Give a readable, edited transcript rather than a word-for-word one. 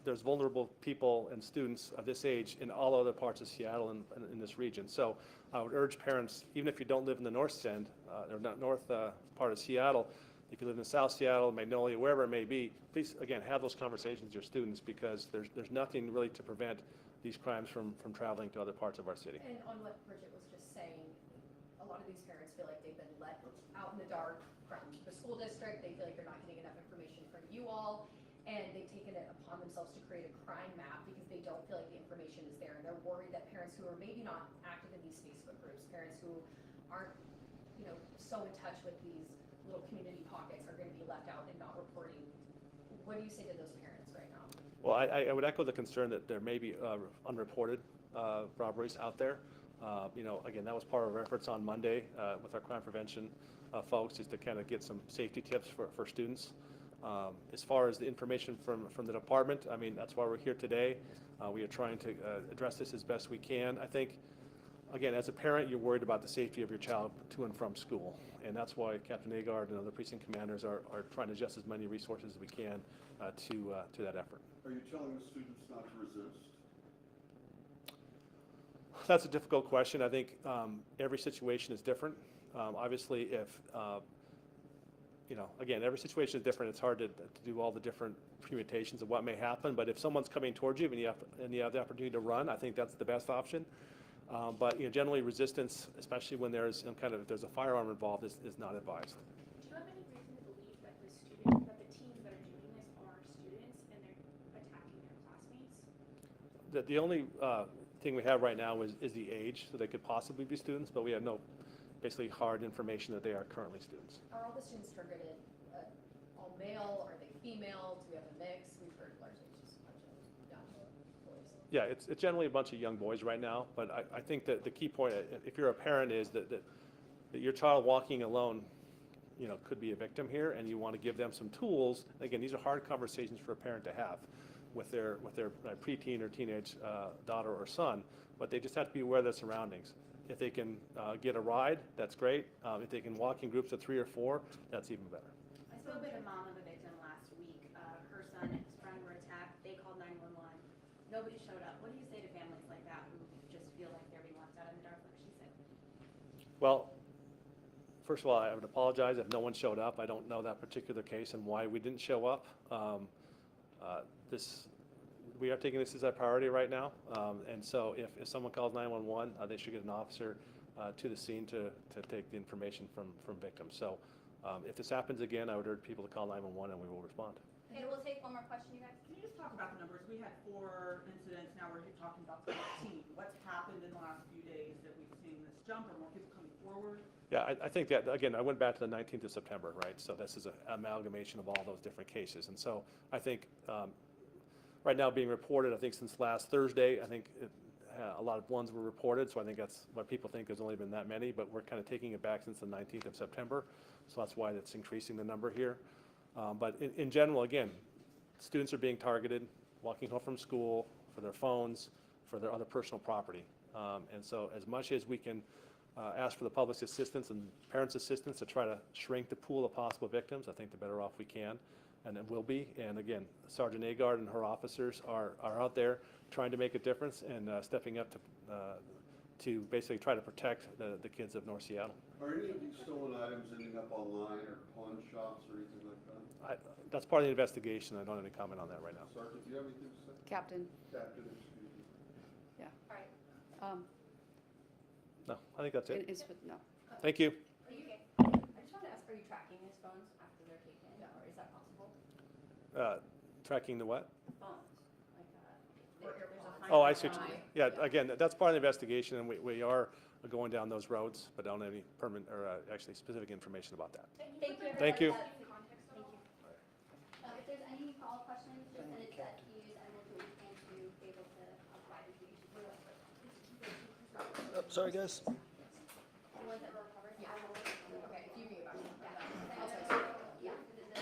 there's vulnerable people and students of this age in all other parts of Seattle and in this region. So I would urge parents, even if you don't live in the north end, or not north part of Seattle, if you live in South Seattle, Magnolia, wherever it may be, please, again, have those conversations with your students, because there's nothing really to prevent these crimes from traveling to other parts of our city. And on what Bridget was just saying, a lot of these parents feel like they've been let out in the dark from the school district. They feel like they're not getting enough information from you all, and they've taken it upon themselves to create a crime map because they don't feel like the information is there, and they're worried that parents who are maybe not active in these Facebook groups, parents who aren't, so in touch with these little community pockets, are going to be left out and not reporting. What do you say to those parents right now? Well, I would echo the concern that there may be unreported robberies out there. Again, that was part of our efforts on Monday with our crime prevention folks, is to kind of get some safety tips for students. As far as the information from the department, I mean, that's why we're here today. We are trying to address this as best we can. I think, again, as a parent, you're worried about the safety of your child to and from school. And that's why Captain Agard and other precinct commanders are trying to adjust as many resources as we can to that effort. Are you telling the students not to resist? That's a difficult question. I think every situation is different. Obviously, if, again, every situation is different. It's hard to do all the different permutations of what may happen. But if someone's coming towards you and you have the opportunity to run, I think that's the best option. But generally resistance, especially when there's if there's a firearm involved, is not advised. Do you have any reason to believe that the teens that are doing this are students and they're attacking their classmates? The only thing we have right now is the age, so they could possibly be students, but we have no basically hard information that they are currently students. Are all the students targeted all male? Are they female? Do we have a mix? We've heard largely just a bunch of young boys. Yeah, it's generally a bunch of young boys right now, but I think that the key point, if you're a parent, is that your child walking alone, could be a victim here, and you want to give them some tools. Again, these are hard conversations for a parent to have with their preteen or teenage daughter or son, but they just have to be aware of their surroundings. If they can get a ride, that's great. If they can walk in groups of 3 or 4, that's even better. I spoke with a mom of a victim last week. Her son and his friend were attacked. They called 911. Nobody showed up. What do you say to families like that who just feel like they're being left out in the dark, like she said? Well, first of all, I would apologize if no one showed up. I don't know that particular case and why we didn't show up. We are taking this as a priority right now, and so if someone calls 911, they should get an officer to the scene to take the information from victims. So if this happens again, I would urge people to call 911 and we will respond. Okay, we'll take one more question, you guys. Can you just talk about the numbers? We had 4 incidents, now we're talking about 13. What's happened in the last few days that we've seen this jump? Are more people coming forward? Yeah, I think that, again, I went back to the 19th of September, right? So this is an amalgamation of all those different cases. And so I think right now being reported, I think since last Thursday, I think a lot of ones were reported. So I think that's what people think there's only been that many, but we're kind of taking it back since the 19th of September. So that's why that's increasing the number here. But in general, again, students are being targeted, walking home from school, for their phones, for their other personal property. And so as much as we can ask for the public's assistance and parents' assistance to try to shrink the pool of possible victims, I think the better off we can, and it will be. And again, Sergeant Agard and her officers are out there trying to make a difference and stepping up to basically try to protect the kids of North Seattle. Are any of these stolen items ending up online or pawn shops or anything like that? That's part of the investigation. I don't have any comment on that right now. Sergeant, do you have anything to say? Captain. Captain, excuse me. Yeah. All right. No, I think that's it. No. Thank you. Are you, I just want to ask, are you tracking his phones after they're taken, or is that possible? Tracking the what? Phones, like there's a Oh, I see. Yeah, again, that's part of the investigation, and we are going down those roads, but I don't have any permanent or actually specific information about that. Thank you. Thank you. Thank you. If there's any follow-up questions, just send it to use and we'll do what we can to be able to provide information. Sorry, guys.